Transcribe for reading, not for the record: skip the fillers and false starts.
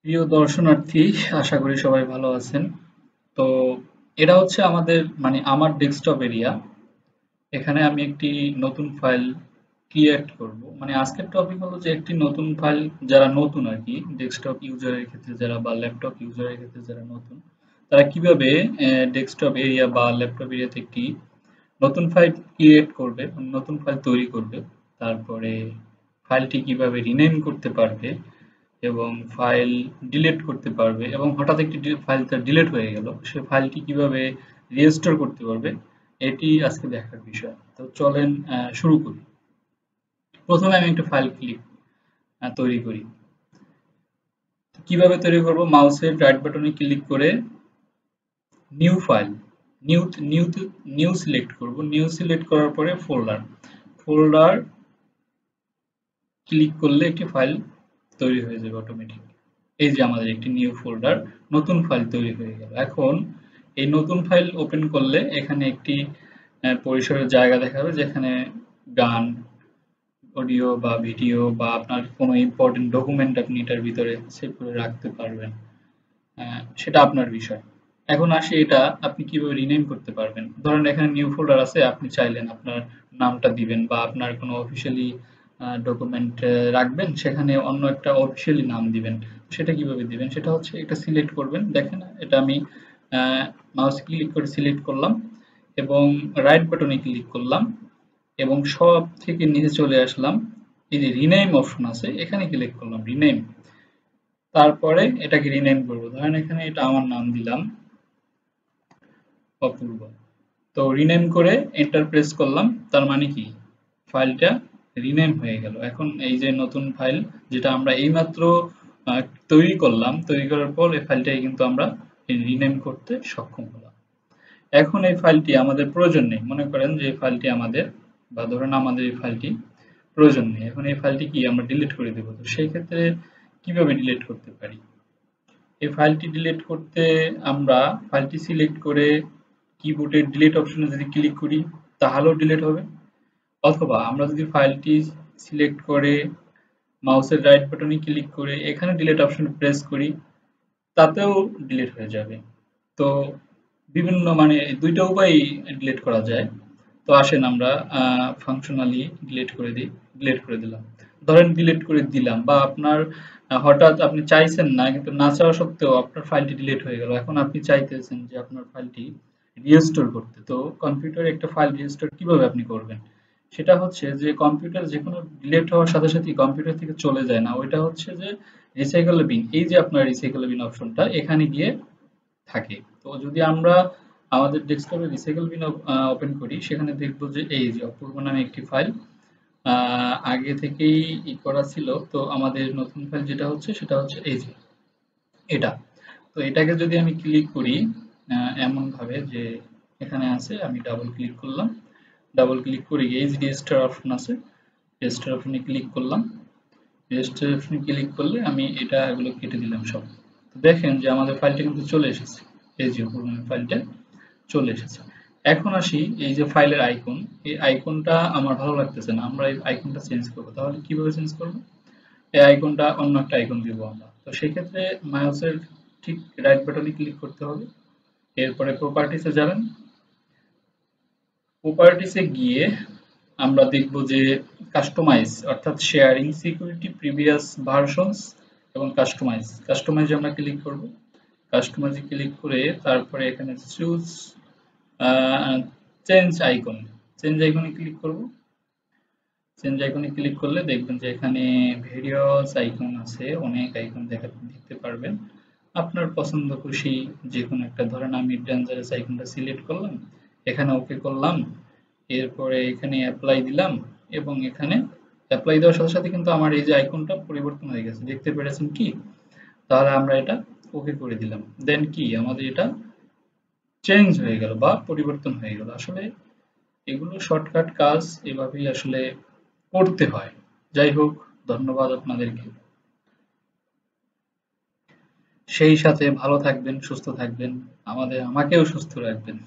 প্রিয় দর্শনার্থী, আশা করি সবাই ভালো আছেন। তো এটা হচ্ছে আমাদের আমার ডেস্কটপ এরিয়া। এখানে আমি একটি নতুন ফাইল ক্রিয়েট করব। আজকের টপিক হলো যে একটি নতুন ফাইল, যারা নতুন আর কি ডেস্কটপ ইউজারের ক্ষেত্রে যারা বা ল্যাপটপ ইউজারের ক্ষেত্রে যারা নতুন, তারা কিভাবে ডেস্কটপ এরিয়া বা ল্যাপটপ এরিয়াতে একটি নতুন ফাইল ক্রিয়েট করবে, নতুন ফাইল তৈরি করবে। তারপরে ফাইলটি কিভাবে রিনেম করতে পারবে এবং ফাইল ডিলিট করতে পারবে, এবং হঠাৎ একটি ফাইল তার ডিলিট হয়ে গেল, সে ফাইলটি কিভাবে রিস্টোর করতে পারবে, এটি আজকে দেখার বিষয়। তো চলেন শুরু করি। প্রথমে আমি একটা ফাইল তৈরি করি। কিভাবে তৈরি করব? মাউসের রাইট বাটনে ক্লিক করে new file, new new new select করব। নিউ সিলেক্ট করার পরে ফোল্ডার ফোল্ডার ক্লিক করলে একটি ফাইল তৈরি হয়ে যাবে অটোমেটিক। এই যে আমাদের একটি নিউ ফোল্ডার, নতুন ফাইল তৈরি হয়ে গেল। এখন এই নতুন ফাইল ওপেন করলে এখানে একটি পরিসরের জায়গা দেখাবে, যেখানে গান, অডিও বা ভিডিও বা আপনার কোনো ইম্পর্টেন্ট ডকুমেন্ট আপনি এটার ভিতরে সেভ করে রাখতে পারবেন। সেটা আপনার বিষয়। এখন আসি, এটা আপনি কিভাবে রিনেম করতে পারবেন। ধরেন এখানে নিউ ফোল্ডার আছে, আপনি চাইলেন আপনার নামটা দিবেন বা আপনার কোনো অফিসিয়ালি ডকুমেন্ট রাখবেন, সেখানে অন্য একটা অফিসিয়ালি নাম দিবেন। সেটা কিভাবে দিবেন? সেটা হচ্ছে এটা সিলেক্ট করবেন। দেখেন এটা আমি মাউস ক্লিক করে সিলেক্ট করলাম এবং রাইট বাটনে ক্লিক করলাম এবং সব থেকে নিচে চলে আসলাম। এই যে রিনেম অপশন আছে, এখানে ক্লিক করলাম রিনেম। তারপরে এটাকে রিনেম করব। ধরেন এখানে এটা আমার নাম দিলাম অপূর্ব। তো রিনেম করে এন্টার প্রেস করলাম। তার মানে কি, ফাইলটা রিনেম হয়ে গেল। এখন এই যে নতুন ফাইল, যেটা আমরা এইমাত্র তৈরি করলাম, তৈরি করার পর এই ফাইলটাই কিন্তু আমরা রিনেম করতে সক্ষম হলাম। এখন এই ফাইলটি আমাদের প্রয়োজন নেই। মনে করেন যে এই ফাইলটি আমাদের, বা ধরেন আমাদের এই ফাইলটি প্রয়োজন নেই। এখন এই ফাইলটি কি আমরা ডিলিট করে দেবো। তো সেই ক্ষেত্রে কিভাবে ডিলিট করতে পারি? এই ফাইলটি ডিলিট করতে আমরা ফাইলটি সিলেক্ট করে কিবোর্ডের ডিলিট অপশনে যদি ক্লিক করি, তাহলেও ডিলিট হবে। অথবা আমরা যদি ফাইলটি সিলেক্ট করে মাউসের রাইট বাটনে ক্লিক করে এখানে ডিলিট অপশন প্রেস করি, তাতেও ডিলিট হয়ে যাবে। তো বিভিন্ন দুইটা উপায় ডিলিট করা যায়। তো আসেন আমরা ফাংশনালি ডিলিট করে দিই। ডিলিট করে দিলাম। ধরেন ডিলিট করে দিলাম, বা আপনার হঠাৎ আপনি চাইছেন না, কিন্তু না চাওয়া সত্ত্বেও আপনার ফাইলটি ডিলিট হয়ে গেল। এখন আপনি চাইতেছেন যে আপনার ফাইলটি রিস্টোর করতে। তো কম্পিউটারে একটা ফাইল রিস্টোর কিভাবে আপনি করবেন? সেটা হচ্ছে যে কম্পিউটার যেকোনো ডিলিট হওয়ার সাথে সাথেই কম্পিউটার থেকে চলে যায় না। ওইটা হচ্ছে যে রিসাইকেল বিন, এই যে আপনার রিসাইকেল বিন অপশনটা এখানে গিয়ে থাকে। তো যদি আমরা আমাদের ডেস্কটপে রিসাইকেল বিন ওপেন করি, সেখানে দেখব যে এই যে অপূর্ব নামে একটি ফাইল আগে থেকেই করা ছিল। তো আমাদের নতুন ফাইল যেটা হচ্ছে সেটা হচ্ছে এই যে এটা। তো এটাকে যদি আমি ক্লিক করি এমন ভাবে যে এখানে আছে, আমি ডাবল ক্লিক করলাম। ডাবল ক্লিক করে এই যে রেজিস্টার অপশন আছে, রেজিস্টার অপশনে ক্লিক করলাম। রেজিস্টার অপশনে ক্লিক করলে আমি এগুলো কেটে দিলাম সব। তো দেখেন যে আমাদের ফাইলটা কিন্তু চলে এসেছে। এই যে পুরো ফাইলটা চলে এসেছে। এখন আসি, এই যে ফাইলের আইকন, এই আইকনটা আমার ভালো লাগতেছে না, আমরা এই আইকনটা চেঞ্জ করবো। তাহলে কিভাবে চেঞ্জ করবো? এই আইকনটা অন্য একটা আইকন দিব আমরা। তো সেই ক্ষেত্রে মাউসের ঠিক রাইট বাটনে ক্লিক করতে হবে। এরপরে প্রপার্টিসে যাবেন। প্রপার্টিসে গিয়ে আমরা দেখব যে কাস্টমাইজ, অর্থাৎ শেয়ারিং, সিকিউরিটি, প্রিভিয়াস ভার্সনস এবং কাস্টমাইজ। কাস্টমাইজে আমরা ক্লিক করব। কাস্টমাইজে ক্লিক করে তারপরে এখানে চুজ চেঞ্জ আইকন, চেঞ্জ আইকনে ক্লিক করব। চেঞ্জ আইকনে ক্লিক করলে দেখবেন যে এখানে ভেরিয়াস আইকন আছে, অনেক আইকন দেখতে পারবেন। আপনার পছন্দ খুশি যে কোনো একটা, ধরেন আমি ডেঞ্জারাস আইকনটা সিলেক্ট করলাম, এখানে ওকে করলাম। এরপরে এখানে অ্যাপ্লাই দিলাম এবং এখানে অ্যাপ্লাই দেওয়ার সাথে সাথে কিন্তু আমার এই যে আইকনটা পরিবর্তন হয়ে গেছে, দেখতে পেরেছেন কি? তাহলে আমরা এটা ওকে করে দিলাম। দেন কি আমাদের এটা চেঞ্জ হয়ে গেল বা পরিবর্তন হয়ে গেল। আসলে এগুলো শর্টকাট কাজ, এভাবেই আসলে করতে হয়। যাই হোক, ধন্যবাদ আপনাদেরকে। সেই সাথে ভালো থাকবেন, সুস্থ থাকবেন, আমাকেও সুস্থ রাখবেন।